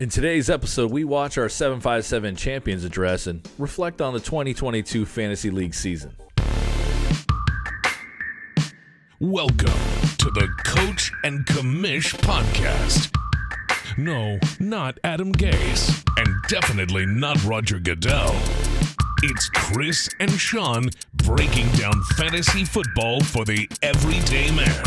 In today's episode, we watch our 757 Champions Address and reflect on the 2022 Fantasy League season. Welcome to the Coach and Commish podcast. No, not Adam Gase, and definitely not Roger Goodell. It's Chris and Sean breaking down fantasy football for the everyday man.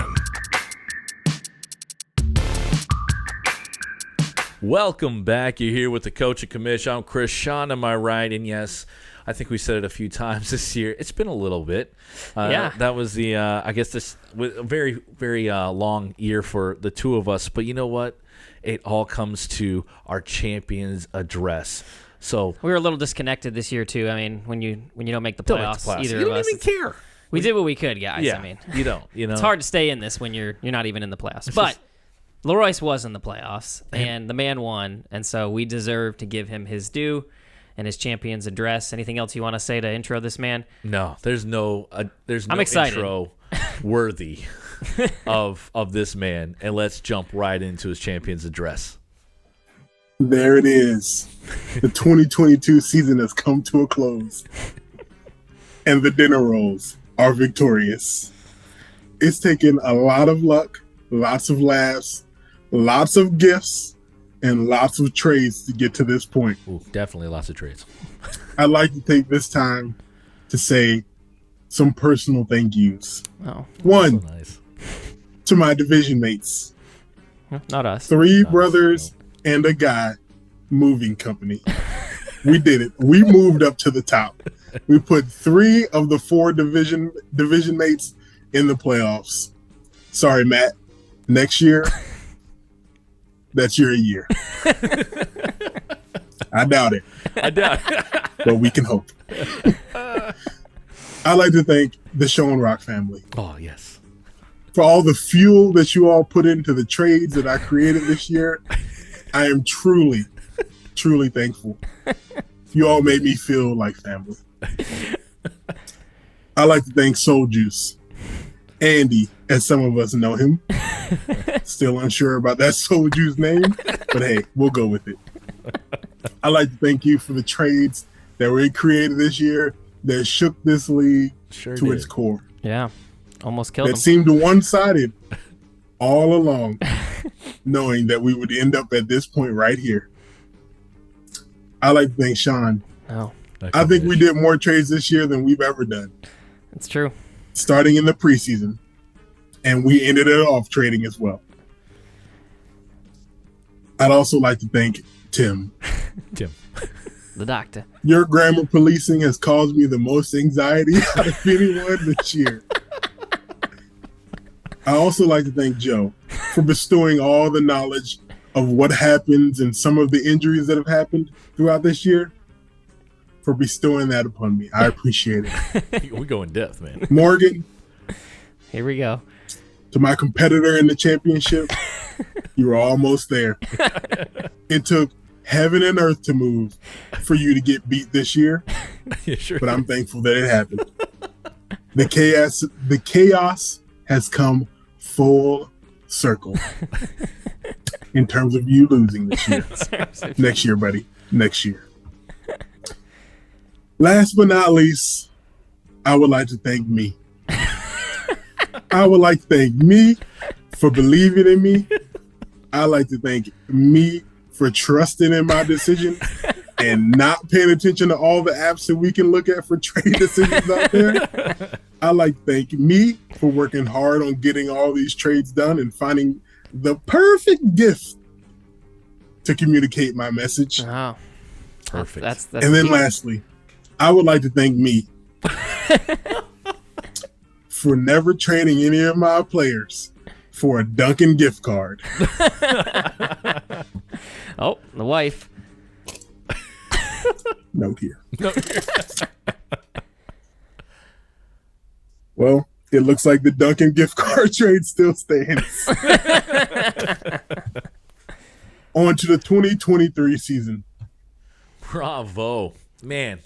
Welcome back. You're here with the Coach and Commish. I'm Chris. Sean, am I right? And yes, I think we said it a few times this year. It's been a little bit. That was the, I guess, this a very, very long year for the two of us. But you know what? It all comes to our Champions Address. So we were a little disconnected this year too. I mean, when you don't make the playoffs, either you of us, don't even care. We did what we could, guys. Yeah, I mean, you don't. It's hard to stay in this when you're not even in the playoffs. But LaRoyce was in the playoffs, and the man won, and so we deserve to give him his due and his Champions Address. Anything else you want to say to intro this man? No, there's no I'm excited. Intro worthy of this man, and let's jump right into his Champions Address. There it is. The 2022 season has come to a close, and the dinner rolls are victorious. It's taken a lot of luck, lots of laughs, lots of gifts, and lots of trades to get to this point. Ooh, definitely lots of trades. I'd like to take this time to say some personal thank yous. Oh, One, so nice. to my division mates. not us. Three brothers and a guy moving company. We did it. We moved up to the top. We put 3 of the 4 division mates in the playoffs. Sorry, Matt. Next year, that's your year. I doubt it. But we can hope. I'd like to thank the Sean Rock family. Oh, yes. For all the fuel that you all put into the trades that I created this year. I am truly, truly thankful. You all made me feel like family. I'd like to thank Soul Juice. Andy, as some of us know him. Still unsure about that Soul Juice name, but hey, we'll go with it. I'd like to thank you for the trades that were created this year that shook this league to its core. Yeah, almost killed him. That seemed one-sided all along, knowing that we would end up at this point right here. I'd like to thank Sean. Oh, I think we did more trades this year than we've ever done. it's true. Starting in the preseason, and we ended it off trading as well. I'd also like to thank Tim. The doctor. Your grammar policing has caused me the most anxiety out of anyone this year. I also like to thank Joe for bestowing all the knowledge of what happens and some of the injuries that have happened throughout this year, for bestowing that upon me. I appreciate it. We go in depth, man. Morgan, Here we go. to my competitor in the championship, you were almost there. It took heaven and earth to move for you to get beat this year, Yeah, sure. but I'm thankful that it happened. The chaos has come full circle in terms of you losing this year. Next year, buddy. Next year. Last but not least, I would like to thank me. I would like to thank me for believing in me. I'd like to thank me for trusting in my decision and not paying attention to all the apps that we can look at for trade decisions out there. I'd like to thank me for working hard on getting all these trades done and finding the perfect gift to communicate my message. Oh, Perfect. That's And then key. lastly, I would like to thank me for never trading any of my players for a Dunkin' gift card. Oh, the wife. Note here. Well, it looks like the Dunkin' gift card trade still stands. On to the 2023 season. Bravo. Man,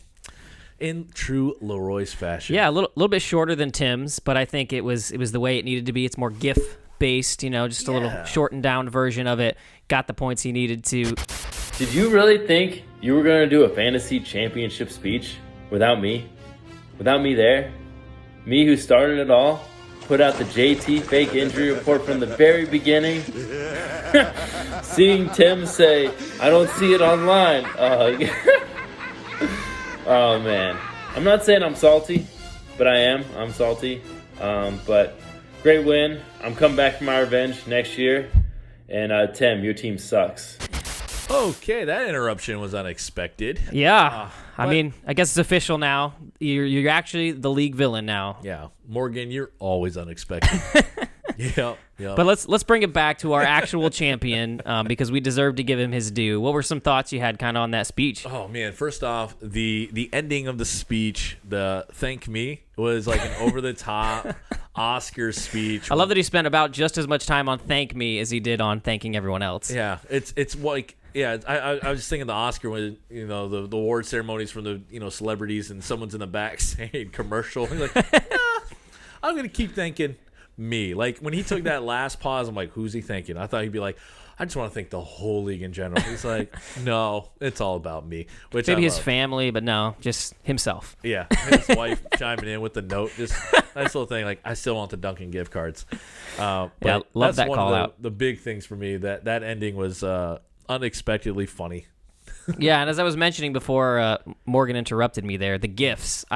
in true LaRoyce fashion. Yeah, a little bit shorter than Tim's, but I think it was the way it needed to be. It's more GIF based, just a little shortened down version of it. Got the points he needed to. Did you really think you were going to do a fantasy championship speech without me? Without me there? Me who started it all? Put out the JT fake injury report from the very beginning? Seeing Tim say, I don't see it online. Oh, man. I'm not saying I'm salty, but I am. I'm salty. But great win. I'm coming back for my revenge next year. And Tim, your team sucks. Okay, that interruption was unexpected. Yeah. I mean, I guess it's official now. You're actually the league villain now. Yeah. Morgan, you're always unexpected. Yeah. But let's bring it back to our actual champion because we deserve to give him his due. What were some thoughts you had kind of on that speech? Oh, man. First off, the ending of the speech, the thank me, was like an over-the-top Oscar speech. I love that he spent about just as much time on thank me as he did on thanking everyone else. Yeah. It's like... Yeah, I was just thinking the Oscar when the award ceremonies from the celebrities and someone's in the back saying commercial. He's like, I'm gonna keep thanking me. Like when he took that last pause, I'm like, who's he thanking? I thought he'd be like, I just want to thank the whole league in general. He's like, no, it's all about me. Which maybe his family, but no, just himself. Yeah, his wife chiming in with the note, just nice little thing. Like I still want the Dunkin' gift cards. Yeah, love that call out. The big things for me that ending was. Unexpectedly funny. Yeah, and as I was mentioning before Morgan interrupted me there, the gifts.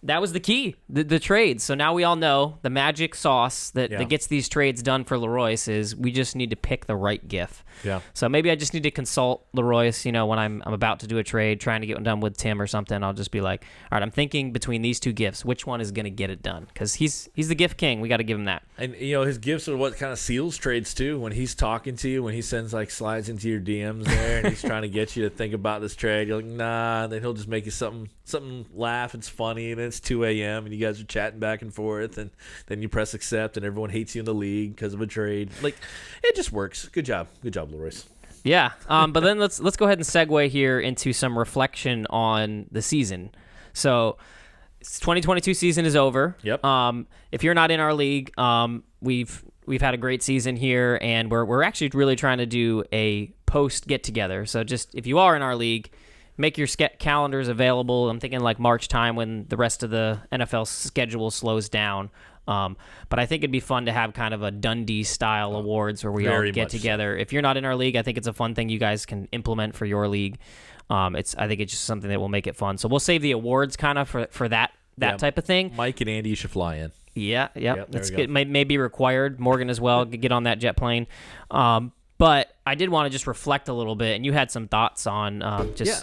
That was the key, the trades. So now we all know the magic sauce that gets these trades done for LaRoyce is we just need to pick the right GIF. Yeah. So maybe I just need to consult LaRoyce, when I'm about to do a trade, trying to get one done with Tim or something. I'll just be like, all right, I'm thinking between these two GIFs, which one is going to get it done? Because he's the GIF king. We got to give him that. And, his GIFs are what kind of seals trades, too. When he's talking to you, when he sends, slides into your DMs there, and he's trying to get you to think about this trade, you're like, nah, and then he'll just make you something laugh. It's funny, and it's 2 a.m., and you guys are chatting back and forth, and then you press accept, and everyone hates you in the league because of a trade. It just works. Good job, LaRoyce. Yeah, but then let's go ahead and segue here into some reflection on the season. So, 2022 season is over. Yep. If you're not in our league, we've had a great season here, and we're actually really trying to do a post get together. So just if you are in our league, make your calendars available. I'm thinking March time when the rest of the NFL schedule slows down. But I think it'd be fun to have kind of a Dundee-style awards where we all get together. So. If you're not in our league, I think it's a fun thing you guys can implement for your league. I think it's just something that will make it fun. So we'll save the awards kind of for that type of thing. Mike and Andy should fly in. Yeah. That's good. May be required. Morgan as well. Get on that jet plane. But I did want to just reflect a little bit, and you had some thoughts on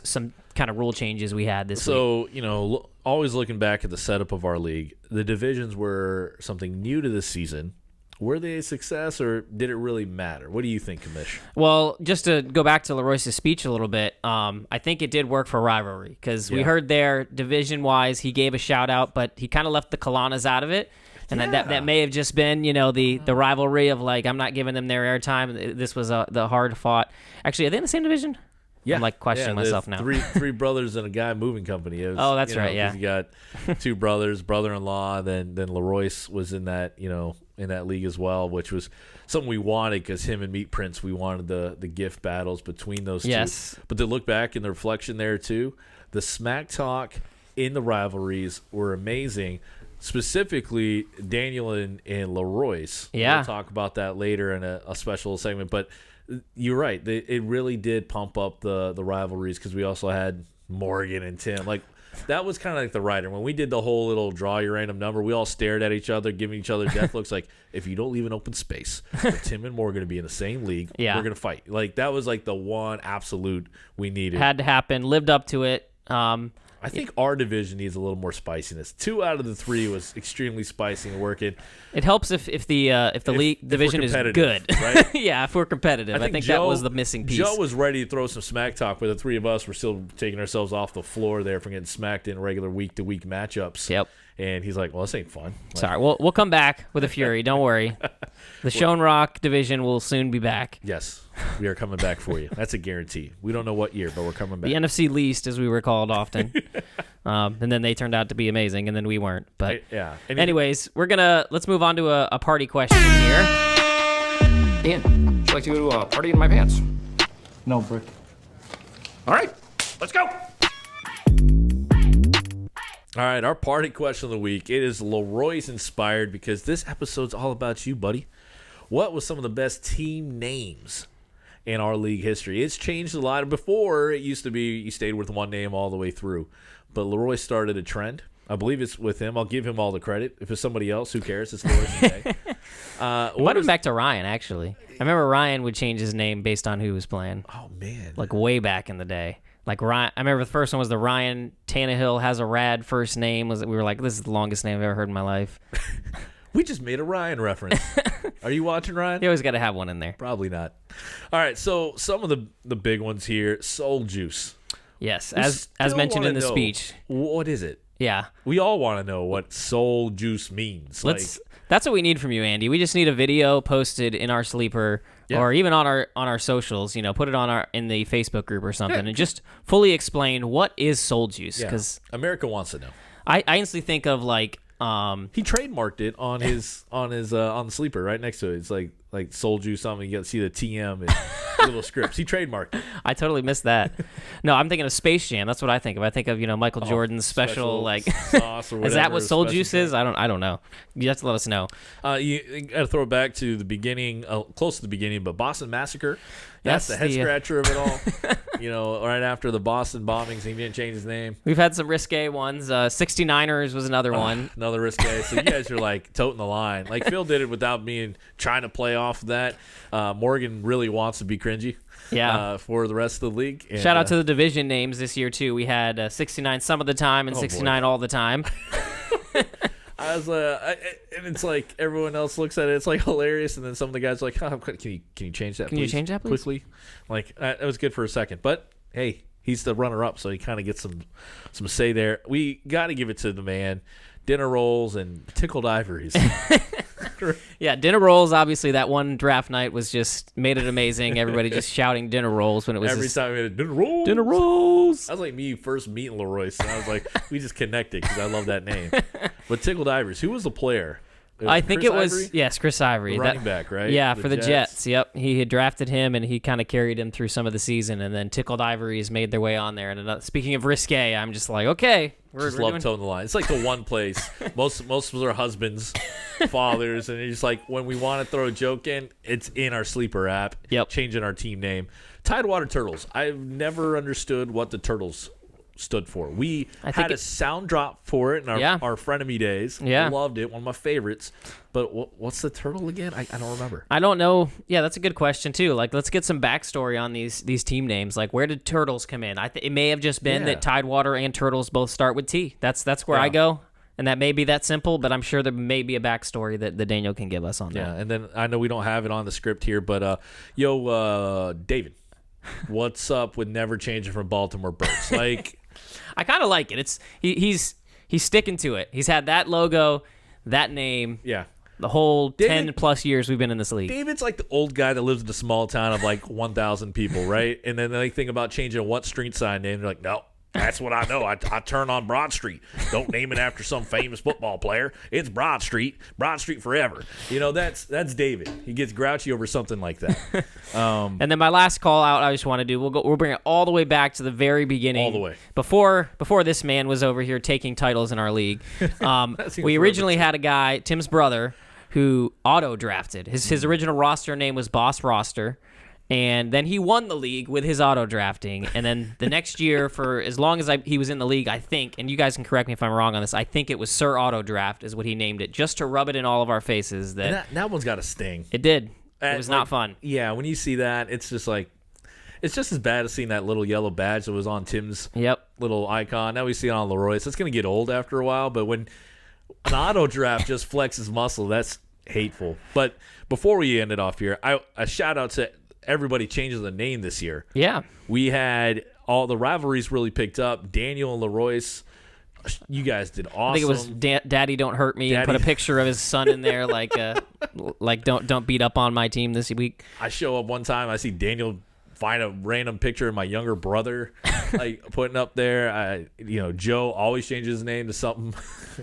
some kind of rule changes we had this week. So, always looking back at the setup of our league, the divisions were something new to this season. Were they a success, or did it really matter? What do you think, Kamish? Well, just to go back to LaRoyce's speech a little bit, I think it did work for rivalry because we heard there, division-wise, he gave a shout-out, but he kind of left the Kalanas out of it. And that may have just been, the rivalry of, I'm not giving them their airtime. This was the hard-fought. Actually, are they in the same division? Yeah. I'm, questioning myself now. Three brothers and a guy moving company. That's right, yeah. You got two brothers, brother-in-law, then LaRoyce was in that, in that league as well, which was something we wanted because him and Meat Prince, we wanted the gift battles between those two. But to look back in the reflection there, too, the smack talk in the rivalries were amazing. Specifically, Daniel and LaRoyce. Yeah. We'll talk about that later in a special segment. But you're right. It really did pump up the rivalries because we also had Morgan and Tim. That was kind of like the writer. When we did the whole little draw your random number, we all stared at each other, giving each other death looks if you don't leave an open space, Tim and Morgan are going to be in the same league, we're going to fight. That was the one absolute we needed. Had to happen. Lived up to it. I think our division needs a little more spiciness. 2 out of the 3 was extremely spicy and working. It helps if the league division is good, right? Yeah, if we're competitive. I think that was the missing piece. Joe was ready to throw some smack talk, but the 3 of us were still taking ourselves off the floor there from getting smacked in regular week-to-week matchups. Yep. And he's like, well, this ain't fun. Sorry, we'll come back with a fury. Don't worry. The Shone Rock division will soon be back. Yes, we are coming back for you. That's a guarantee. We don't know what year, but we're coming back. The NFC least, as we were called often. And then they turned out to be amazing, and then we weren't. But anyways, let's move on to a party question here. Ian, would you like to go to a party in my pants? No, Brick. All right, let's go. All right, our party question of the week. It is LaRoyce inspired because this episode's all about you, buddy. What was some of the best team names in our league history? It's changed a lot. Before, it used to be you stayed with one name all the way through. But LaRoyce started a trend. I believe it's with him. I'll give him all the credit. If it's somebody else, who cares? It's LaRoyce today. Might have back to Ryan, actually. I remember Ryan would change his name based on who was playing. Oh, man. Like way back in the day. Like Ryan, I remember the first one was the Ryan Tannehill has a rad first name. We were like, this is the longest name I've ever heard in my life. We just made a Ryan reference. Are you watching, Ryan? You always got to have one in there. Probably not. All right, so some of the big ones here. Soul Juice. Yes, as mentioned in the speech. What is it? Yeah. We all want to know what soul juice means. That's what we need from you, Andy. We just need a video posted in our sleeper or even on our socials. Put it on in the Facebook group or something, and just fully explain what is soul juice. Because America wants to know. I instantly think of like he trademarked it on on the sleeper right next to it. It's like soul juice something. You got to see the TM and little scripts. He trademarked it. I totally missed that. No, I'm thinking of Space Jam. That's what I think of. I think of Michael Jordan's special like sauce or whatever. Is that what soul juice is? I don't know. You have to let us know. You got to throw it back to the beginning, close to the beginning, but Boston Massacre. That's the head scratcher of it all. Right after the Boston bombings, he didn't change his name. We've had some risque ones. 69ers was another one. Another risque. So you guys are like toting the line. Like Phil did it without trying to play off that. Morgan really wants to be cringy. Yeah. For the rest of the league. And, shout out to the division names this year too. We had 69 some of the time and 69 all the time. I was and it's like everyone else looks at it. It's like hilarious, and then some of the guys are like, "Oh, can you change that? Can you change that, please? Quickly?" Like it was good for a second, but hey, he's the runner-up, so he kind of gets some say there. We got to give it to the man. Dinner rolls and tickled ivories. Yeah, dinner rolls. Obviously, that one draft night made it amazing. Everybody just shouting dinner rolls when it was every time we had dinner rolls. Dinner rolls. That was like me first meeting LaRoyce, and I was like, we just connected because I love that name. But tickled ivories. Who was the player? I think it was Chris Ivory, the running back, right? Yeah, for the Jets. Yep, he had drafted him, and he kind of carried him through some of the season, and then tickled ivories made their way on there. And speaking of risque, I'm just like, okay, we're toting the line. It's like the one place most of our husbands, fathers, and it's just like when we want to throw a joke in, it's in our sleeper app. Yep, changing our team name, Tidewater Turtles. I've never understood what the turtles stood for. We had a sound drop for it in our frenemy days. Yeah. Loved it. One of my favorites. But what's the turtle again? I don't remember. I don't know. Yeah, that's a good question too. Like, let's get some backstory on these team names. Like, where did turtles come in? It may have just been that Tidewater and turtles both start with T. That's where I go. And that may be that simple, but I'm sure there may be a backstory that Daniel can give us on that. Yeah, and then I know we don't have it on the script here, but David, what's up with never changing from Baltimore Birds? Like, I kind of like it. He's sticking to it. He's had that logo, that name. Yeah. The whole 10 plus years we've been in this league. David's like the old guy that lives in a small town of like 1,000 people, right? And then they think about changing what street sign name. They're like, no, that's what I know. I turn on Broad Street. Don't name it after some famous football player. It's Broad Street forever. That's David. He gets grouchy over something like that. And then my last call out I just want to do, we'll bring it all the way back to the very beginning. All the way. Before this man was over here taking titles in our league. We originally had a guy, Tim's brother, who auto-drafted. His original roster name was Boss Roster. And then he won the league with his auto drafting. And then the next year, for as long as he was in the league, I think, and you guys can correct me if I'm wrong on this, I think it was Sir Auto Draft is what he named it, just to rub it in all of our faces. That one's got a sting. It did. It was not fun. Yeah, when you see that, it's just like, it's just as bad as seeing that little yellow badge that was on Tim's little icon. Now we see it on LaRoyce. It's going to get old after a while, but when an auto draft just flexes muscle, that's hateful. But before we end it off here, a shout out to everybody changes the name this year. Yeah. We had all the rivalries really picked up. Daniel and LaRoyce, you guys did awesome. I think it was Daddy Don't Hurt Me and put a picture of his son in there like don't beat up on my team this week. I show up one time, I see Daniel find a random picture of my younger brother, like putting up there. Joe always changes his name to something.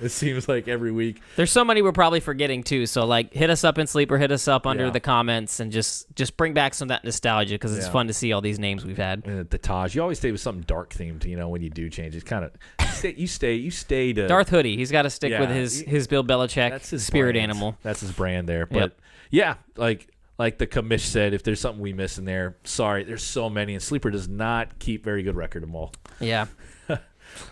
It seems like every week. There's so many we're probably forgetting too. So like, hit us up in Sleeper, hit us up under the comments, and just bring back some of that nostalgia because it's fun to see all these names we've had. The Taj, you always stay with something dark themed. When you do change, it's kind of you stay to Darth Hoodie. He's got to stick with his Bill Belichick that's his spirit brand. animal. That's his brand there. But like the commish said, if there's something we miss in there, sorry. There's so many, and Sleeper does not keep very good record of them all. Yeah.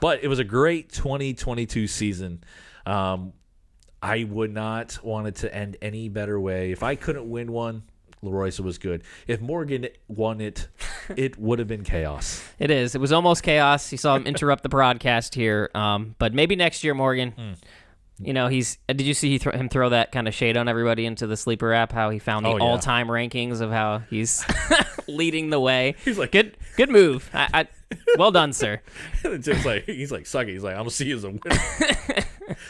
But it was a great 2022 season. I would not want it to end any better way. If I couldn't win one, LaRoyce was good. If Morgan won it, it would have been chaos. It is. It was almost chaos. You saw him interrupt the broadcast here. But maybe next year, Morgan. Did you see him throw that kind of shade on everybody into the Sleeper app? How he found the all-time rankings of how he's leading the way. He's like, good move. Well done, sir. Just like he's like, suck it. He's like, I'm gonna see you as a winner.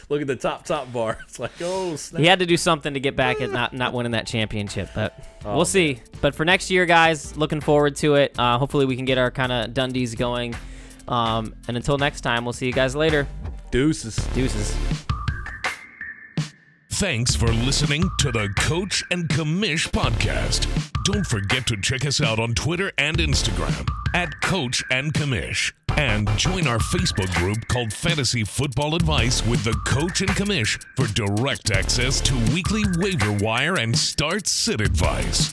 Look at the top bar. It's like, oh snap. He had to do something to get back at not winning that championship, but we'll see. But for next year, guys, looking forward to it. Hopefully we can get our kind of Dundies going. And until next time, we'll see you guys later. Deuces. Thanks for listening to the Coach and Commish podcast. Don't forget to check us out on Twitter and Instagram at Coach and Commish. And join our Facebook group called Fantasy Football Advice with the Coach and Commish for direct access to weekly waiver wire and start sit advice.